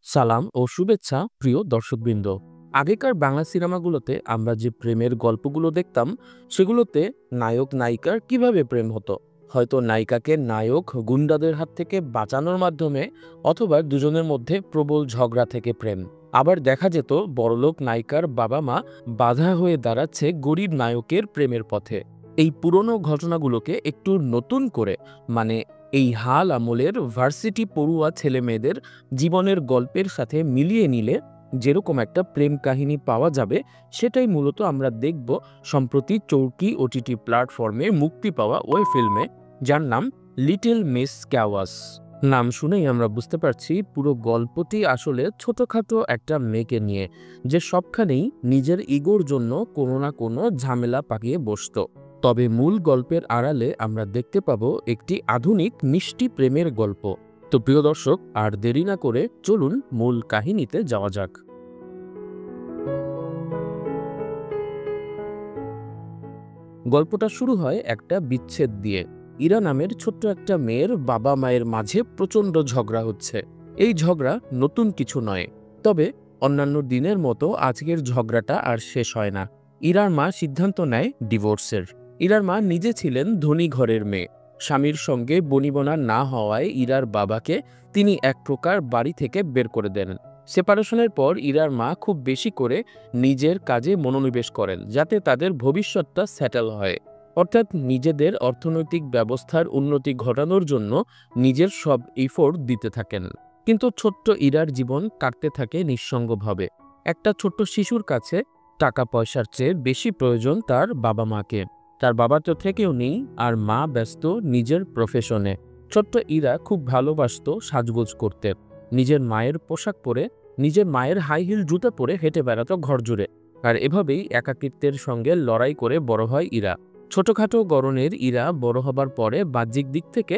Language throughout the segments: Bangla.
সালাম ও শুভেচ্ছা প্রিয় দর্শকবৃন্দ। আগেকার বাংলা সিনেমাগুলোতে আমরা যে প্রেমের গল্পগুলো দেখতাম, সেগুলোতে নায়ক নায়িকার কিভাবে প্রেম হতো। হয়তো নায়িকাকে নায়ক গুন্ডাদের হাত থেকে বাঁচানোর মাধ্যমে, অথবা দুজনের মধ্যে প্রবল ঝগড়া থেকে প্রেম। আবার দেখা যেত বড়লোক নায়িকার বাবা মা বাধা হয়ে দাঁড়াচ্ছে গরিব নায়কের প্রেমের পথে। এই পুরনো ঘটনাগুলোকে একটু নতুন করে, মানে এই হাল আমলের ভার্সিটি পড়ুয়া ছেলে মেয়েদের জীবনের গল্পের সাথে মিলিয়ে নিলে যেরকম একটা প্রেম কাহিনী পাওয়া যাবে, সেটাই মূলত আমরা দেখব সম্প্রতি চরকি ওটিটি প্ল্যাটফর্মে মুক্তি পাওয়া ওই ফিল্মে, যার নাম লিটল মিস ক্যাওয়াস। নাম শুনেই আমরা বুঝতে পারছি পুরো গল্পটি আসলে ছোটখাটো একটা মেয়েকে নিয়ে, যে সবখানেই নিজের ইগোর জন্য কোনো না কোনো ঝামেলা পাকিয়ে বসত। তবে মূল গল্পের আড়ালে আমরা দেখতে পাবো একটি আধুনিক মিষ্টি প্রেমের গল্প। তো প্রিয় দর্শক, আর দেরি না করে চলুন মূল কাহিনীতে যাওয়া যাক। গল্পটা শুরু হয় একটা বিচ্ছেদ দিয়ে। ইরা নামের ছোট্ট একটা মেয়ের বাবা মায়ের মাঝে প্রচণ্ড ঝগড়া হচ্ছে। এই ঝগড়া নতুন কিছু নয়, তবে অন্যান্য দিনের মতো আজকের ঝগড়াটা আর শেষ হয় না। ইরার মা সিদ্ধান্ত নেয় ডিভোর্সের। ইরার মা নিজে ছিলেন ধনী ঘরের মেয়ে। স্বামীর সঙ্গে বনিবনা না হওয়ায় ইরার বাবাকে তিনি এক প্রকার বাড়ি থেকে বের করে দেন। সেপারেশনের পর ইরার মা খুব বেশি করে নিজের কাজে মনোনিবেশ করেন, যাতে তাদের ভবিষ্যৎটা সেটেল হয়। অর্থাৎ নিজেদের অর্থনৈতিক ব্যবস্থার উন্নতি ঘটানোর জন্য নিজের সব এফোর্ট দিতে থাকেন। কিন্তু ছোট্ট ইরার জীবন কাটতে থাকে নিঃসঙ্গভাবে। একটা ছোট্ট শিশুর কাছে টাকা পয়সার চেয়ে বেশি প্রয়োজন তার বাবা মাকে। তার বাবা তো থেকেও নেই, আর মা ব্যস্ত নিজের প্রফেশনে। ছোট্ট ইরা খুব ভালোবাসত সাজগোজ করতে। নিজের মায়ের পোশাক পরে, নিজের মায়ের হাই হিল জুতা পরে হেঁটে বেড়াত ঘর জুড়ে। আর এভাবেই একাকিত্বের সঙ্গে লড়াই করে বড় হয় ইরা। ছোটখাটো গড়নের ইরা বড় হবার পরে বাহ্যিক দিক থেকে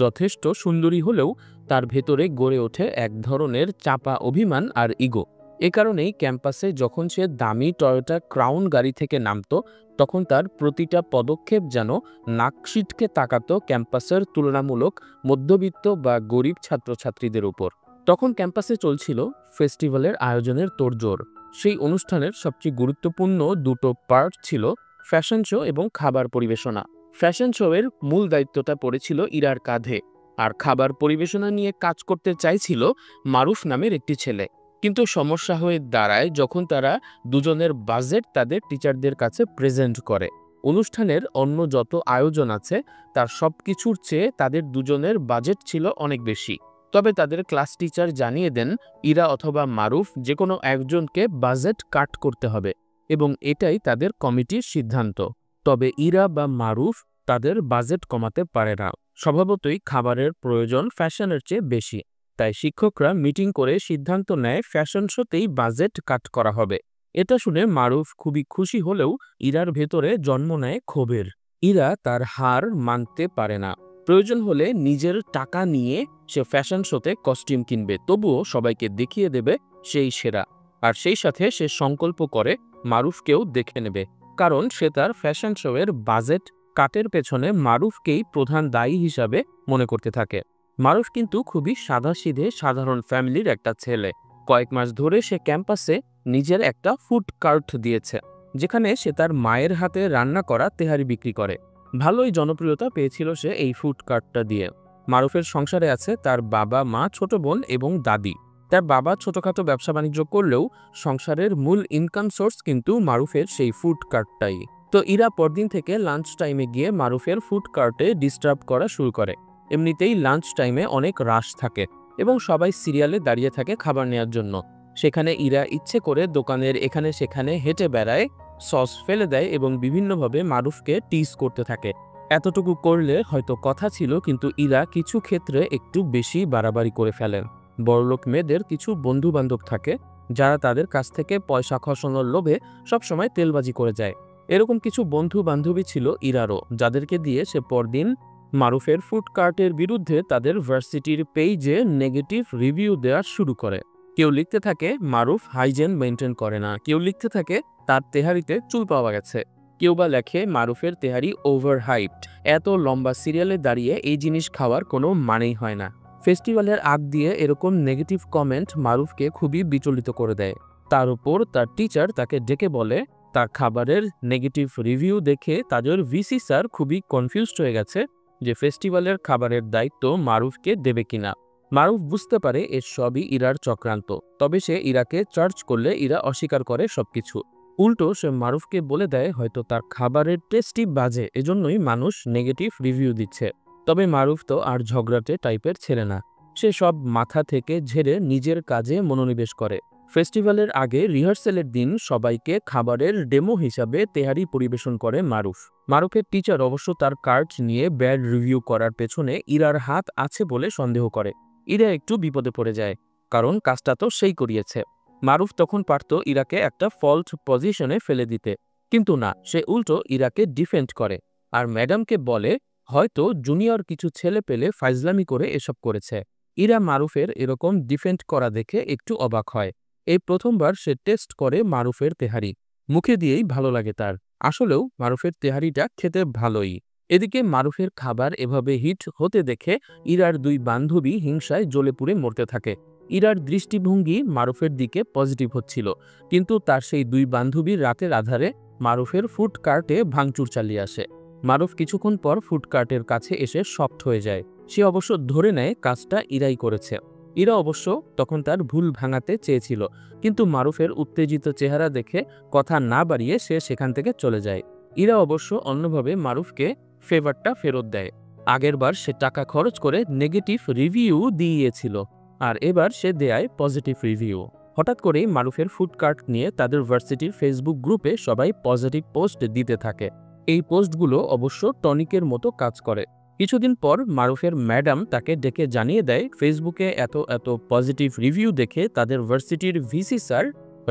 যথেষ্ট সুন্দরী হলেও তার ভেতরে গড়ে ওঠে এক ধরনের চাপা অভিমান আর ইগো। এ কারণেই ক্যাম্পাসে যখন সে দামি টয়োটা ক্রাউন গাড়ি থেকে নামতো, তখন তার প্রতিটা পদক্ষেপ যেন নাক সিটকে তাকাতো ক্যাম্পাসের তুলনামূলক মধ্যবিত্ত বা গরিব ছাত্রছাত্রীদের উপর। তখন ক্যাম্পাসে চলছিল ফেস্টিভ্যালের আয়োজনের তোড়জোড়। সেই অনুষ্ঠানের সবচেয়ে গুরুত্বপূর্ণ দুটো পার্ট ছিল ফ্যাশন শো এবং খাবার পরিবেশনা। ফ্যাশন শো এর মূল দায়িত্বটা পড়েছিল ইরার কাঁধে, আর খাবার পরিবেশনা নিয়ে কাজ করতে চাইছিল মারুফ নামের একটি ছেলে। কিন্তু সমস্যা হয়ে দাঁড়ায় যখন তারা দুজনের বাজেট তাদের টিচারদের কাছে প্রেজেন্ট করে। অনুষ্ঠানের অন্য যত আয়োজন আছে তার সব কিছুর চেয়ে তাদের দুজনের বাজেট ছিল অনেক বেশি। তবে তাদের ক্লাস টিচার জানিয়ে দেন ইরা অথবা মারুফ যে কোনো একজনকে বাজেট কাট করতে হবে, এবং এটাই তাদের কমিটির সিদ্ধান্ত। তবে ইরা বা মারুফ তাদের বাজেট কমাতে পারে না। স্বভাবতই খাবারের প্রয়োজন ফ্যাশনের চেয়ে বেশি। তাই শিক্ষকরা মিটিং করে সিদ্ধান্ত নেয় ফ্যাশন শোতেই বাজেট কাট করা হবে। এটা শুনে মারুফ খুবই খুশি হলেও ইরার ভেতরে জন্ম নেয় ক্ষোভের। ইরা তার হার মানতে পারে না। প্রয়োজন হলে নিজের টাকা নিয়ে সে ফ্যাশন শোতে কস্টিউম কিনবে, তবুও সবাইকে দেখিয়ে দেবে সেই সেরা। আর সেই সাথে সে সংকল্প করে মারুফকেও দেখে নেবে, কারণ সে তার ফ্যাশন শো এর বাজেট কাটের পেছনে মারুফকেই প্রধান দায়ী হিসাবে মনে করতে থাকে। মারুফ কিন্তু খুবই সাদাসিধে সাধারণ ফ্যামিলির একটা ছেলে। কয়েক মাস ধরে সে ক্যাম্পাসে নিজের একটা ফুড কার্ট দিয়েছে, যেখানে সে তার মায়ের হাতে রান্না করা তেহারি বিক্রি করে। ভালোই জনপ্রিয়তা পেয়েছিল সে এই ফুড কার্টটা দিয়ে। মারুফের সংসারে আছে তার বাবা মা, ছোট বোন এবং দাদি। তার বাবা ছোটখাটো ব্যবসা বাণিজ্য করলেও সংসারের মূল ইনকাম সোর্স কিন্তু মারুফের সেই ফুড কার্টটাই। তো ইরা পরদিন থেকে লাঞ্চ টাইমে গিয়ে মারুফের ফুড কার্টে ডিস্টার্ব করা শুরু করে। এমনিতেই লাঞ্চ টাইমে অনেক রাশ থাকে এবং সবাই সিরিয়ালে দাঁড়িয়ে থাকে খাবার নেওয়ার জন্য। সেখানে ইরা ইচ্ছে করে দোকানের এখানে সেখানে হেঁটে বেড়ায়, সস ফেলে দেয় এবং বিভিন্নভাবে মারুফকে টিজ করতে থাকে। এতটুকু করলে হয়তো কথা ছিল, কিন্তু ইরা কিছু ক্ষেত্রে একটু বেশি বাড়াবাড়ি করে ফেলেন। বড়লোক মেয়েদের কিছু বন্ধু বান্ধব থাকে যারা তাদের কাছ থেকে পয়সা খসানোর লোভে সবসময় তেলবাজি করে যায়। এরকম কিছু বন্ধু বান্ধবী ছিল ইরারও, যাদেরকে দিয়ে সে পরদিন মারুফের ফুড কার্টের বিরুদ্ধে তাদের ভার্সিটির পেইজে নেগেটিভ রিভিউ দেওয়া শুরু করে। কেউ লিখতে থাকে মারুফ হাইজেন মেনটেন করে না, কেউ লিখতে থাকে তার তেহারিতে চুল পাওয়া গেছে, কেউ বা লেখে মারুফের তেহারি ওভার হাইপড, এত লম্বা সিরিয়ালে দাঁড়িয়ে এই জিনিস খাওয়ার কোনো মানেই হয় না। ফেস্টিভ্যালের আগ দিয়ে এরকম নেগেটিভ কমেন্ট মারুফকে খুবই বিচলিত করে দেয়। তার উপর তার টিচার তাকে ডেকে বলে তার খাবারের নেগেটিভ রিভিউ দেখে তাদের ভিসি স্যার খুবই কনফিউজড হয়ে গেছে যে ফেস্টিভ্যালের খাবারের দায়িত্ব মারুফকে দেবে কিনা। মারুফ বুঝতে পারে এর সবই ইরার চক্রান্ত, তবে সে ইরাকে চার্জ করলে ইরা অস্বীকার করে সবকিছু। উল্টো সে মারুফকে বলে দেয় হয়তো তার খাবারের টেস্টই বাজে, এজন্যই মানুষ নেগেটিভ রিভিউ দিচ্ছে। তবে মারুফ তো আর ঝগড়াটে টাইপের ছেলে না, সে সব মাথা থেকে ঝেড়ে নিজের কাজে মনোনিবেশ করে। ফেস্টিভ্যালের আগে রিহার্সেলের দিন সবাইকে খাবারের ডেমো হিসাবে তেহারি পরিবেশন করে মারুফ। মারুফের টিচার অবশ্য তার কার্ড নিয়ে ব্যাড রিভিউ করার পেছনে ইরার হাত আছে বলে সন্দেহ করে। ইরা একটু বিপদে পড়ে যায়, কারণ কাজটা তো সেই করিয়েছে। মারুফ তখন পারত ইরাকে একটা ফল্ট পজিশনে ফেলে দিতে, কিন্তু না, সে উল্টো ইরাকে ডিফেন্ড করে আর ম্যাডামকে বলে হয়তো জুনিয়র কিছু ছেলে পেলে ফাইজলামি করে এসব করেছে। ইরা মারুফের এরকম ডিফেন্ড করা দেখে একটু অবাক হয়। এই প্রথমবার সে টেস্ট করে মারুফের তেহারি, মুখে দিয়েই ভালো লাগে তার। আসলেও মারুফের তেহারিটা খেতে ভালোই। এদিকে মারুফের খাবার এভাবে হিট হতে দেখে ইরার দুই বান্ধবী হিংসায় জ্বলে পুড়ে মরতে থাকে। ইরার দৃষ্টিভঙ্গি মারুফের দিকে পজিটিভ হচ্ছিল, কিন্তু তার সেই দুই বান্ধবী রাতের আধারে মারুফের ফুড কার্টে ভাঙচুর চালিয়ে আসে। মারুফ কিছুক্ষণ পর ফুড কার্টের কাছে এসে শক্ট হয়ে যায়। সে অবশ্য ধরে নেয় কাজটা ইরাই করেছে। ইরা অবশ্য তখন তার ভুল ভাঙাতে চেয়েছিল, কিন্তু মারুফের উত্তেজিত চেহারা দেখে কথা না বাড়িয়ে সে সেখান থেকে চলে যায়। ইরা অবশ্য অন্যভাবে মারুফকে ফেভারটা ফেরত দেয়। আগেরবার সে টাকা খরচ করে নেগেটিভ রিভিউ দিয়েছিল, আর এবার সে দেয় পজিটিভ রিভিউ। হঠাৎ করেই মারুফের ফুড কার্ট নিয়ে তাদের ভার্সিটির ফেসবুক গ্রুপে সবাই পজিটিভ পোস্ট দিতে থাকে। এই পোস্টগুলো অবশ্য টনিকের মতো কাজ করে। কিছুদিন পর মারুফের ম্যাডাম তাকে ডেকে জানিয়ে দেয় ফেসবুকে এত এত পজিটিভ রিভিউ দেখে তাদের ভার্সিটির ভিসি স্যার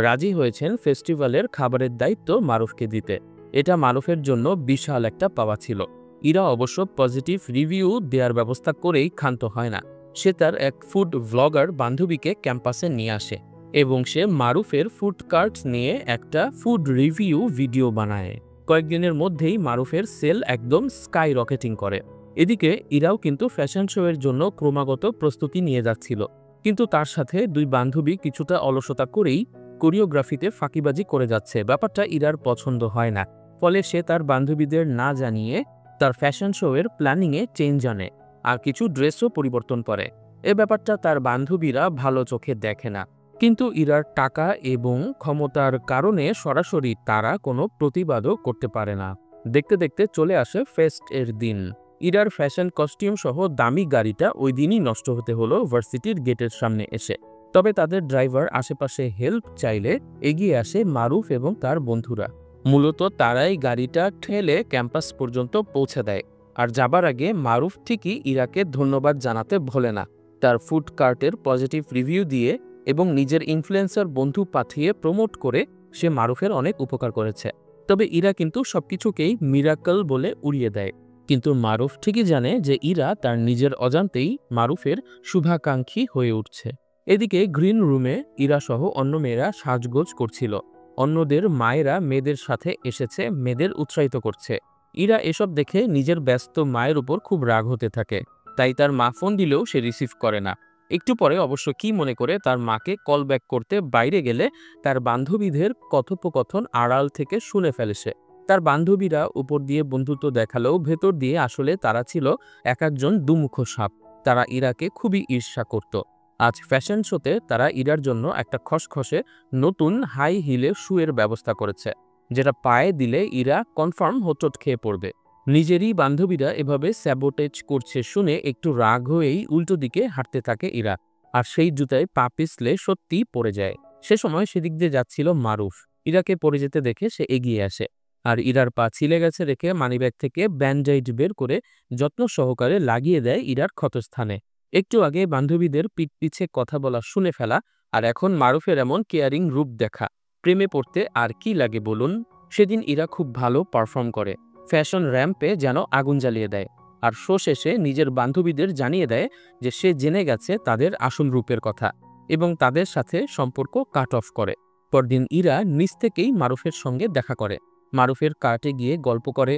রাজি হয়েছেন ফেস্টিভ্যালের খাবারের দায়িত্ব মারুফকে দিতে। এটা মারুফের জন্য বিশাল একটা পাওয়া ছিল। ইরা অবশ্য পজিটিভ রিভিউ দেওয়ার ব্যবস্থা করেই ক্ষান্ত হয় না। সে তার এক ফুড ভ্লগার বান্ধবীকে ক্যাম্পাসে নিয়ে আসে এবং সে মারুফের ফুড কার্টস নিয়ে একটা ফুড রিভিউ ভিডিও বানায়। কয়েকদিনের মধ্যেই মারুফের সেল একদম স্কাই রকেটিং করে। এদিকে ইরাও কিন্তু ফ্যাশন শো এর জন্য ক্রমাগত প্রস্তুতি নিয়ে যাচ্ছিল, কিন্তু তার সাথে দুই বান্ধবী কিছুটা অলসতা করেই কোরিওগ্রাফিতে ফাঁকিবাজি করে যাচ্ছে। ব্যাপারটা ইরার পছন্দ হয় না, ফলে সে তার বান্ধবীদের না জানিয়ে তার ফ্যাশন শো এর প্ল্যানিংয়ে চেঞ্জ আনে আর কিছু ড্রেসও পরিবর্তন করে। এ ব্যাপারটা তার বান্ধবীরা ভালো চোখে দেখে না, কিন্তু ইরার টাকা এবং ক্ষমতার কারণে সরাসরি তারা কোনো প্রতিবাদও করতে পারে না। দেখতে দেখতে চলে আসে ফেস্ট এর দিন। ইরার ফ্যাশন কস্টিউম সহ দামি গাড়িটা ওই দিনই নষ্ট হতে হলো ভার্সিটির গেটের সামনে এসে। তবে তাদের ড্রাইভার আশেপাশে হেল্প চাইলে এগিয়ে আসে মারুফ এবং তার বন্ধুরা। মূলত তারাই গাড়িটা ঠেলে ক্যাম্পাস পর্যন্ত পৌঁছে দেয়। আর যাবার আগে মারুফ ঠিকই ইরাকে ধন্যবাদ জানাতে ভোলে না। তার ফুড কার্টের পজিটিভ রিভিউ দিয়ে এবং নিজের ইনফ্লুয়েন্সার বন্ধু পাঠিয়ে প্রমোট করে সে মারুফের অনেক উপকার করেছে। তবে ইরা কিন্তু সবকিছুকেই মিরাকল বলে উড়িয়ে দেয়। কিন্তু মারুফ ঠিকই জানে যে ইরা তার নিজের অজান্তেই মারুফের শুভাকাঙ্ক্ষী হয়ে উঠছে। এদিকে গ্রিন রুমে ইরা সহ অন্য মেয়েরা সাজগোজ করছিল। অন্যদের মায়েরা মেয়েদের সাথে এসেছে, মেয়েদের উৎসাহিত করছে। ইরা এসব দেখে নিজের ব্যস্ত মায়ের উপর খুব রাগ হতে থাকে, তাই তার মা ফোন দিলেও সে রিসিভ করে না। একটু পরে অবশ্য কি মনে করে তার মাকে কল ব্যাক করতে বাইরে গেলে তার বান্ধবীদের কথোপকথন আড়াল থেকে শুনে ফেলে সে। তার বান্ধবীরা উপর দিয়ে বন্ধুত্ব দেখালেও ভেতর দিয়ে আসলে তারা ছিল এক একজন দুমুখ সাপ। তারা ইরাকে খুবই ঈর্ষা করত। আজ ফ্যাশন শোতে তারা ইরার জন্য একটা খসখসে নতুন হাই হিলের শুয়ের ব্যবস্থা করেছে, যেটা পায়ে দিলে ইরা কনফার্ম হোঁচট খেয়ে পড়বে। নিজেরই বান্ধবীরা এভাবে স্যাবোটেজ করছে শুনে একটু রাগ হয়েই উল্টো দিকে হাঁটতে থাকে ইরা, আর সেই জুতায় পা পিছলে সত্যিই পড়ে যায়। সে সময় সেদিক দিয়ে যাচ্ছিল মারুফ। ইরাকে পড়ে যেতে দেখে সে এগিয়ে আসে, আর ইরার পা ছিলে গেছে রেখে মানিব্যাগ থেকে ব্যান্ডেজ বের করে যত্ন সহকারে লাগিয়ে দেয় ইরার ক্ষতস্থানে। একটু আগে বান্ধবীদের পিঠ পিছে কথা বলা শুনে ফেলা, আর এখন মারুফের এমন কেয়ারিং রূপ দেখা, প্রেমে পড়তে আর কি লাগে বলুন। সেদিন ইরা খুব ভালো পারফর্ম করে, ফ্যাশন র্যাম্পে যেন আগুন জ্বালিয়ে দেয়, আর শো শেষে নিজের বান্ধবীদের জানিয়ে দেয় যে সে জেনে গেছে তাদের আসল রূপের কথা এবং তাদের সাথে সম্পর্ক কাট অফ করে। পরদিন ইরা নিজ থেকেই মারুফের সঙ্গে দেখা করে, মারুফের কার্টে গিয়ে গল্প করে,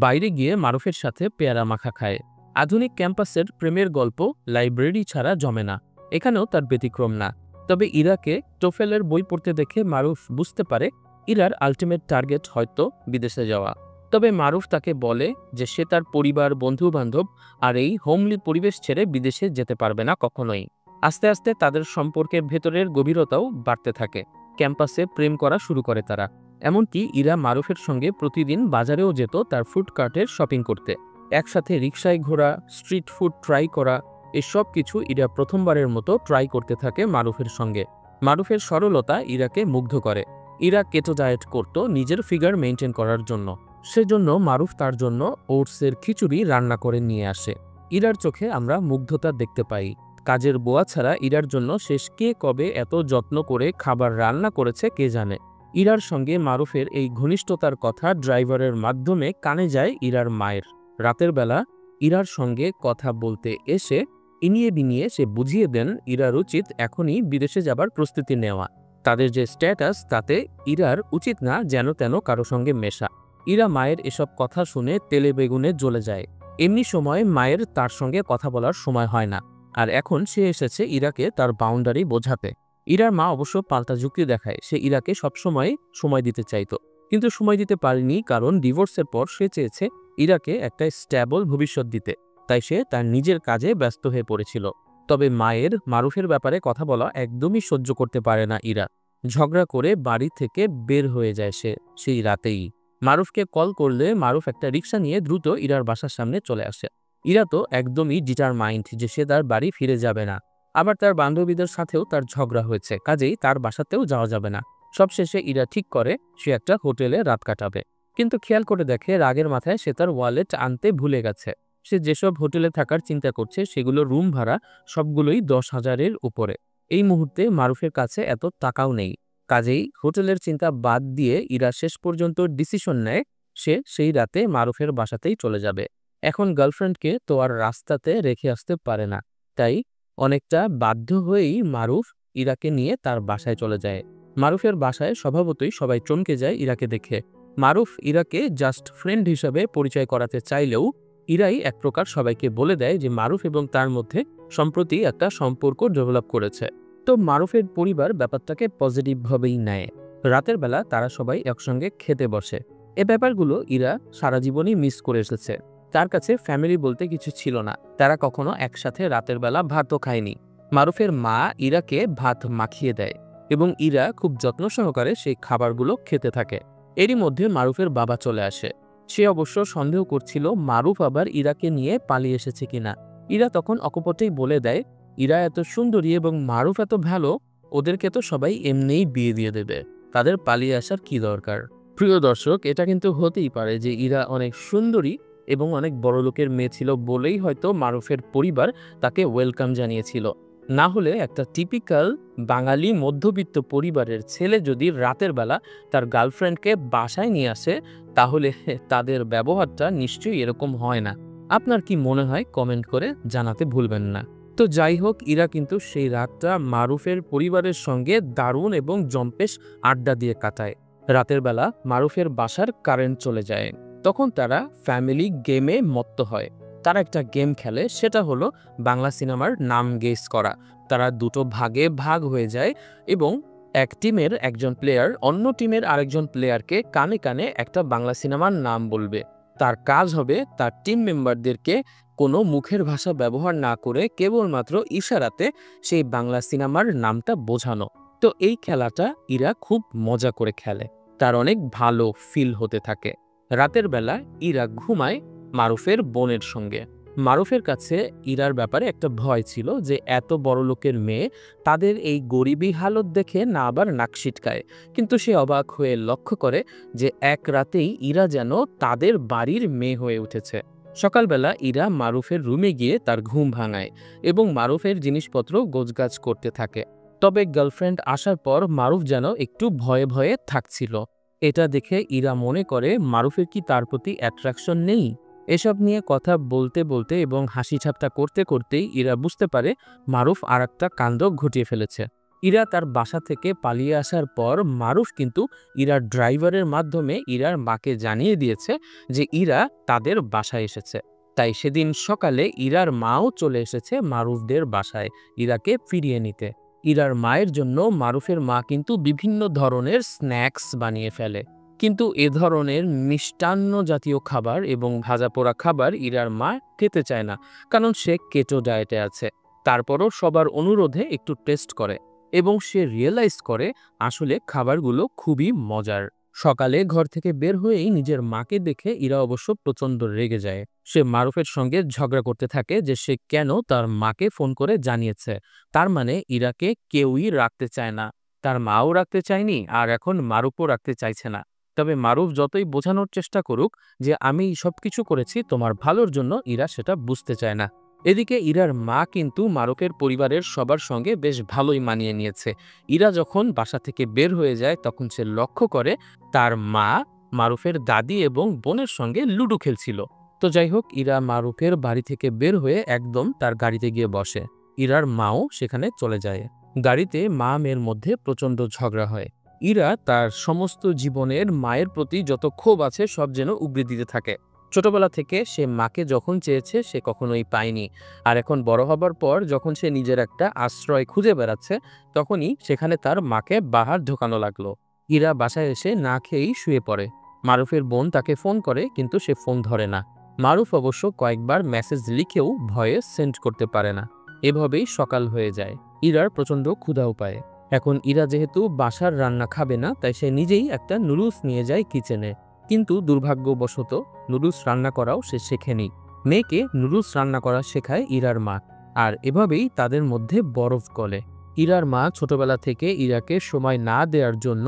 বাইরে গিয়ে মারুফের সাথে পেয়ারা মাখা খায়। আধুনিক ক্যাম্পাসের প্রেমের গল্প লাইব্রেরি ছাড়া জমে না, এখানেও তার ব্যতিক্রম না। তবে ইরাকে টোফেলের বই পড়তে দেখে মারুফ বুঝতে পারে ইরার আলটিমেট টার্গেট হয়তো বিদেশে যাওয়া। তবে মারুফ তাকে বলে যে সে তার পরিবার, বন্ধু বান্ধব আর এই হোমলি পরিবেশ ছেড়ে বিদেশে যেতে পারবে না কখনোই। আস্তে আস্তে তাদের সম্পর্কের ভেতরের গভীরতাও বাড়তে থাকে। ক্যাম্পাসে প্রেম করা শুরু করে তারা। এমনকি ইরা মারুফের সঙ্গে প্রতিদিন বাজারেও যেত তার ফুড কার্টের শপিং করতে। একসাথে রিকশায় ঘোরা, স্ট্রিট ফুড ট্রাই করা, এসব কিছু ইরা প্রথমবারের মতো ট্রাই করতে থাকে মারুফের সঙ্গে। মারুফের সরলতা ইরাকে মুগ্ধ করে। ইরা কেটো ডায়েট করত নিজের ফিগার মেনটেন করার জন্য। সেজন্য মারুফ তার জন্য ওটসের খিচুড়ি রান্না করে নিয়ে আসে। ইরার চোখে আমরা মুগ্ধতা দেখতে পাই। কাজের বুয়া ছাড়া ইরার জন্য শেষ কে কবে এত যত্ন করে খাবার রান্না করেছে কে জানে। ইরার সঙ্গে মারুফের এই ঘনিষ্ঠতার কথা ড্রাইভারের মাধ্যমে কানে যায় ইরার মায়ের। রাতের বেলা ইরার সঙ্গে কথা বলতে এসে ইনিয়ে বিনিয়ে সে বুঝিয়ে দেন ইরার উচিত এখনই বিদেশে যাবার প্রস্তুতি নেওয়া। তাদের যে স্ট্যাটাস তাতে ইরার উচিত না যেন তেন কারো সঙ্গে মেশা। ইরা মায়ের এসব কথা শুনে তেলে বেগুনে জ্বলে যায়। এমনি সময় মায়ের তার সঙ্গে কথা বলার সময় হয় না। আর এখন সে এসেছে ইরাকে তার বাউন্ডারি বোঝাতে। ইরার মা অবশ্য পাল্টা যুক্তি দেখায়, সে ইরাকে সবসময় সময় দিতে চাইতো, কিন্তু সময় দিতে পারেনি কারণ ডিভোর্সের পর সে চেয়েছে ইরাকে একটা স্ট্যাবল ভবিষ্যৎ দিতে, তাই সে তার নিজের কাজে ব্যস্ত হয়ে পড়েছিল। তবে মায়ের মারুফের ব্যাপারে কথা বলা একদমই সহ্য করতে পারে না ইরা। ঝগড়া করে বাড়ি থেকে বের হয়ে যায় সে সেই রাতেই। মারুফকে কল করলে মারুফ একটা রিক্সা নিয়ে দ্রুত ইরার বাসার সামনে চলে আসে। ইরা তো একদমই ডিটারমাইন্ড যে সে তার বাড়ি ফিরে যাবে না। আবার তার বান্ধবীদের সাথেও তার ঝগড়া হয়েছে, কাজেই তার বাসাতেও যাওয়া যাবে না। সবশেষে ইরা ঠিক করে সে একটা হোটেলে রাত কাটাবে। কিন্তু খেয়াল করে দেখে রাগের মাথায় সে তার ওয়ালেট আনতে ভুলে গেছে। সে যেসব হোটেলে থাকার চিন্তা করছে সেগুলো রুম ভাড়া সবগুলোই 10,000-এর উপরে। এই মুহূর্তে মারুফের কাছে এত টাকাও নেই। কাজেই হোটেলের চিন্তা বাদ দিয়ে ইরা শেষ পর্যন্ত ডিসিশন নেয় সে সেই রাতে মারুফের বাসাতেই চলে যাবে। এখন গার্লফ্রেন্ডকে তো আর রাস্তাতে রেখে আসতে পারে না, তাই অনেকটা বাধ্য হয়েই মারুফ ইরাকে নিয়ে তার বাসায় চলে যায়। মারুফের বাসায় স্বভাবতই সবাই চমকে যায় ইরাকে দেখে। মারুফ ইরাকে জাস্ট ফ্রেন্ড হিসাবে পরিচয় করাতে চাইলেও ইরাই এক প্রকার সবাইকে বলে দেয় যে মারুফ এবং তার মধ্যে সম্প্রতি একটা সম্পর্ক ডেভেলপ করেছে। তো মারুফের পরিবার ব্যাপারটাকে পজিটিভভাবেই নেয়। রাতের বেলা তারা সবাই একসঙ্গে খেতে বসে। এ ব্যাপারগুলো ইরা সারা জীবনই মিস করে এসেছে। তার কাছে ফ্যামিলি বলতে কিছু ছিল না। তারা কখনো একসাথে রাতের বেলা ভাতও খায়নি। মারুফের মা ইরাকে ভাত মাখিয়ে দেয় এবং ইরা খুব যত্ন সহকারে সেই খাবারগুলো খেতে থাকে। এরই মধ্যে মারুফের বাবা চলে আসে। সে অবশ্য সন্দেহ করছিল মারুফ আবার ইরাকে নিয়ে পালিয়ে এসেছে কিনা। ইরা তখন অকপটেই বলে দেয় ইরা এত সুন্দরী এবং মারুফ এত ভালো, ওদেরকে তো সবাই এমনিই বিয়ে দিয়ে দেবে, তাদের পালিয়ে আসার কি দরকার। প্রিয় দর্শক, এটা কিন্তু হতেই পারে যে ইরা অনেক সুন্দরী এবং অনেক বড় লোকের মেয়ে ছিল বলেই হয়তো মারুফের পরিবার তাকে ওয়েলকাম জানিয়েছিল। না হলে একটা টিপিক্যাল বাঙালি মধ্যবিত্ত পরিবারের ছেলে যদি রাতের বেলা তার গার্লফ্রেন্ডকে বাসায় নিয়ে আসে তাহলে তাদের ব্যবহারটা নিশ্চয়ই এরকম হয় না। আপনার কি মনে হয় কমেন্ট করে জানাতে ভুলবেন না। তো যাই হোক, ইরা কিন্তু সেই রাতটা মারুফের পরিবারের সঙ্গে দারুণ এবং জম্পেশ আড্ডা দিয়ে কাটায়। রাতের বেলা মারুফের বাসার কারেন্ট চলে যায়। তখন তারা ফ্যামিলি গেমে মত্ত হয়। তারা একটা গেম খেলে, সেটা হলো বাংলা সিনেমার নাম গেস করা। তারা দুটো ভাগে ভাগ হয়ে যায় এবং এক টিমের একজন প্লেয়ার অন্য টিমের আরেকজন প্লেয়ারকে কানে কানে একটা বাংলা সিনেমার নাম বলবে। তার কাজ হবে তার টিম মেম্বারদেরকে কোনো মুখের ভাষা ব্যবহার না করে কেবলমাত্র ইশারাতে সেই বাংলা সিনেমার নামটা বোঝানো। তো এই খেলাটা ইরা খুব মজা করে খেলে, তার অনেক ভালো ফিল হতে থাকে। রাতের বেলা ইরা ঘুমায় মারুফের বোনের সঙ্গে। মারুফের কাছে ইরার ব্যাপারে একটা ভয় ছিল যে এত বড় লোকের মেয়ে তাদের এই গরিবী হালত দেখে না আবার নাক সিটকায়। কিন্তু সে অবাক হয়ে লক্ষ্য করে যে এক রাতেই ইরা যেন তাদের বাড়ির মেয়ে হয়ে উঠেছে। সকালবেলা ইরা মারুফের রুমে গিয়ে তার ঘুম ভাঙায় এবং মারুফের জিনিসপত্র গোছগাছ করতে থাকে। তবে গার্লফ্রেন্ড আসার পর মারুফ যেন একটু ভয়ে ভয়ে থাকছিল। এটা দেখে ইরা মনে করে মারুফের কি তার প্রতি অ্যাট্রাকশন নেই। এসব নিয়ে কথা বলতে বলতে এবং হাসি ঠাট্টা করতে করতেই ইরা বুঝতে পারে মারুফ আর একটা কাণ্ড ঘটিয়ে ফেলেছে। ইরা তার বাসা থেকে পালিয়ে আসার পর মারুফ কিন্তু ইরার ড্রাইভারের মাধ্যমে ইরার মাকে জানিয়ে দিয়েছে যে ইরা তাদের বাসায় এসেছে। তাই সেদিন সকালে ইরার মাও চলে এসেছে মারুফদের বাসায় ইরাকে ফিরিয়ে নিতে। ইরার মায়ের জন্য মারুফের মা কিন্তু বিভিন্ন ধরনের স্ন্যাক্স বানিয়ে ফেলে, কিন্তু এ ধরনের মিষ্টান্ন জাতীয় খাবার এবং ভাজা পোড়া খাবার ইরার মা খেতে চায় না, কারণ সে কেটো ডায়েটে আছে। তারপরও সবার অনুরোধে একটু টেস্ট করে এবং সে রিয়েলাইজ করে আসলে খাবারগুলো খুবই মজার। সকালে ঘর থেকে বের হয়েই নিজের মাকে দেখে ইরা অবশ্য প্রচণ্ড রেগে যায়। সে মারুফের সঙ্গে ঝগড়া করতে থাকে যে সে কেন তার মাকে ফোন করে জানিয়েছে। তার মানে ইরাকে কেউই রাখতে চায় না, তার মাও রাখতে চায়নি, আর এখন মারুফও রাখতে চাইছে না। তবে মারুফ যতই বোঝানোর চেষ্টা করুক যে আমি সবকিছু করেছি তোমার ভালোর জন্য, ইরা সেটা বুঝতে চায় না। এদিকে ইরার মা কিন্তু মারুফের পরিবারের সবার সঙ্গে বেশ ভালোই মানিয়ে নিয়েছে। ইরা যখন বাসা থেকে বের হয়ে যায় তখন সে লক্ষ্য করে তার মা মারুফের দাদি এবং বোনের সঙ্গে লুডো খেলছিল। তো যাই হোক, ইরা মারুফের বাড়ি থেকে বের হয়ে একদম তার গাড়িতে গিয়ে বসে। ইরার মাও সেখানে চলে যায়। গাড়িতে মা মেয়ের মধ্যে প্রচণ্ড ঝগড়া হয়। ইরা তার সমস্ত জীবনের মায়ের প্রতি যত ক্ষোভ আছে সব যেন উগরে দিতে থাকে। ছোটবেলা থেকে সে মাকে যখন চেয়েছে সে কখনোই পায়নি, আর এখন বড় হবার পর যখন সে নিজের একটা আশ্রয় খুঁজে বেড়াচ্ছে তখনই সেখানে তার মাকে বাহার ঢোকানো লাগলো। ইরা বাসায় এসে না খেয়েই শুয়ে পড়ে। মারুফের বোন তাকে ফোন করে, কিন্তু সে ফোন ধরে না। মারুফ অবশ্য কয়েকবার মেসেজ লিখেও ভয়ে সেন্ড করতে পারে না। এভাবেই সকাল হয়ে যায়। ইরার প্রচণ্ড ক্ষুধাও পায়। এখন ইরা যেহেতু বাসার রান্না খাবে না, তাই সে নিজেই একটা নুডলস নিয়ে যায় কিচেনে। কিন্তু দুর্ভাগ্যবশত নুডলস রান্না করাও সে শেখেনি। মেয়েকে নুডলস রান্না করা শেখায় ইরার মা, আর এভাবেই তাদের মধ্যে বরফ গলে। ইরার মা ছোটবেলা থেকে ইরাকে সময় না দেওয়ার জন্য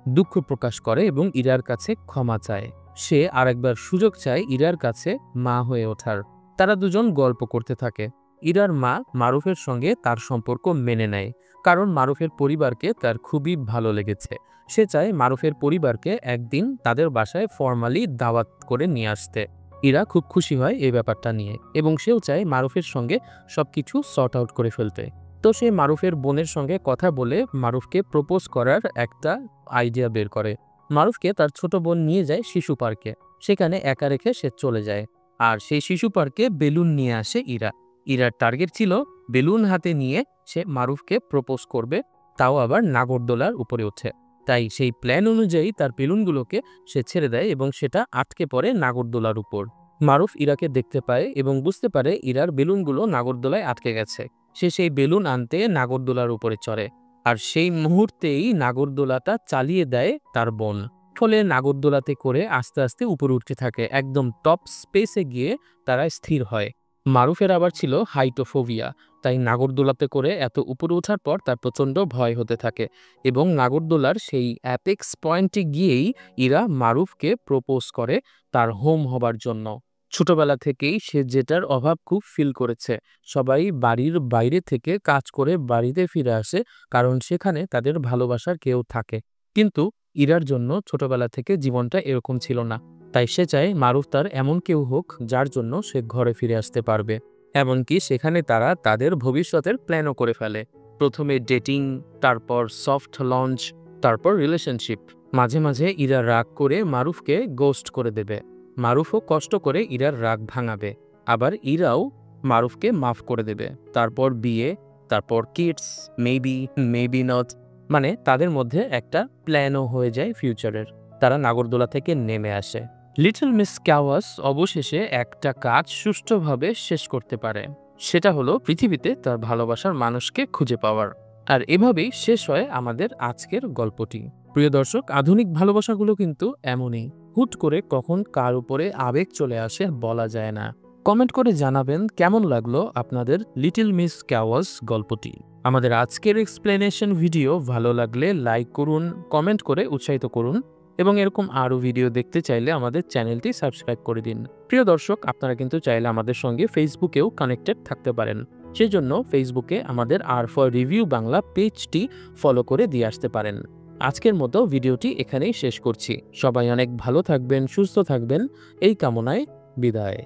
দুঃখ প্রকাশ করে এবং ইরার কাছে ক্ষমা চায়। সে আরেকবার সুযোগ চায় ইরার কাছে মা হয়ে ওঠার। তারা দুজন গল্প করতে থাকে। ইরার মা মারুফের সঙ্গে তার সম্পর্ক মেনে নেয়, কারণ মারুফের পরিবারকে তার খুবই ভালো লেগেছে। সে চায় মারুফের পরিবারকে একদিন তাদের বাসায় ফর্মালি দাওয়াত করে নিয়ে আসতে। ইরা খুব খুশি হয় এই ব্যাপারটা নিয়ে, এবং সেও চায় মারুফের সঙ্গে সবকিছু সর্ট আউট করে ফেলতে। তো সে মারুফের বোনের সঙ্গে কথা বলে মারুফকে প্রপোজ করার একটা আইডিয়া বের করে। মারুফকে তার ছোট বোন নিয়ে যায় শিশু পার্কে। সেখানে একা রেখে সে চলে যায়, আর সেই শিশু পার্কে বেলুন নিয়ে আসে ইরা। ইরার টার্গেট ছিল বেলুন হাতে নিয়ে সে মারুফকে প্রপোজ করবে, তাও আবার নাগরদোলার উপরে উঠে। তাই সেই প্ল্যান অনুযায়ী তার বেলুনগুলোকে সে ছেড়ে দেয় এবং সেটা আটকে পড়ে নাগরদোলার উপর। মারুফ ইরাকে দেখতে পায় এবং বুঝতে পারে ইরার বেলুনগুলো নাগরদোলায় আটকে গেছে। সে সেই বেলুন আনতে নাগরদোলার উপরে চড়ে, আর সেই মুহূর্তেই নাগরদোলাটা চালিয়ে দেয় তার বোন। ফলে নাগরদোলাতে করে আস্তে আস্তে উপরে উঠতে থাকে। একদম টপ স্পেসে গিয়ে তারা স্থির হয়। মারুফের আবার ছিল হাইটোফোবিয়া, তাই নাগরদোলাতে করে এত উপরে ওঠার পর তার প্রচণ্ড ভয় হতে থাকে, এবং নাগরদোলার সেই অ্যাপেক্স পয়েন্টে গিয়েই ইরা মারুফকে প্রপোজ করে তার হোম হবার জন্য। ছোটবেলা থেকেই সে যেটার অভাব খুব ফিল করেছে। সবাই বাড়ির বাইরে থেকে কাজ করে বাড়িতে ফিরে আসে, কারণ সেখানে তাদের ভালোবাসার কেউ থাকে। কিন্তু ইরার জন্য ছোটবেলা থেকে জীবনটা এরকম ছিল না। তাই সে চায় মারুফ তার এমন কেউ হোক যার জন্য সে ঘরে ফিরে আসতে পারবে। এমনকি সেখানে তারা তাদের ভবিষ্যতের প্ল্যানও করে ফেলে। প্রথমে ডেটিং, তারপর সফট লঞ্চ, তারপর রিলেশনশিপ। মাঝে মাঝে ইরা রাগ করে মারুফকে গোস্ট করে দেবে। মারুফও কষ্ট করে ইরার রাগ ভাঙাবে, আবার ইরাও মারুফকে মাফ করে দেবে। তারপর বিয়ে, তারপর কিডস, মেবি নট। মানে তাদের মধ্যে একটা প্ল্যানও হয়ে যায় ফিউচারের। তারা নাগরদোলা থেকে নেমে আসে। লিটল মিস ক্যাওয়াস অবশেষে একটা কাজ সুষ্ঠুভাবে শেষ করতে পারে। সেটা হলো পৃথিবীতে তার ভালোবাসার মানুষকে খুঁজে পাওয়ার। আর এভাবেই শেষ হয় আমাদের আজকের গল্পটি। প্রিয় দর্শক, আধুনিক ভালোবাসাগুলো কিন্তু এমনই, হুট করে কখন কার উপরে আবেগ চলে আসে বলা যায় না। কমেন্ট করে জানাবেন কেমন লাগলো আপনাদের লিটল মিস ক্যাওয়াস গল্পটি। আমাদের আজকের এক্সপ্লেনেশন ভিডিও ভালো লাগলে লাইক করুন, কমেন্ট করে উৎসাহিত করুন, এবং এরকম আরও ভিডিও দেখতে চাইলে আমাদের চ্যানেলটি সাবস্ক্রাইব করে দিন। প্রিয় দর্শক, আপনারা কিন্তু চাইলে আমাদের সঙ্গে ফেসবুকেও কানেক্টেড থাকতে পারেন। সেজন্য ফেসবুকে আমাদের আর ফর রিভিউ বাংলা পেজটি ফলো করে দিয়ে আসতে পারেন। আজকের মতো ভিডিওটি এখানেই শেষ করছি। সবাই অনেক ভালো থাকবেন, সুস্থ থাকবেন, এই কামনায় বিদায়।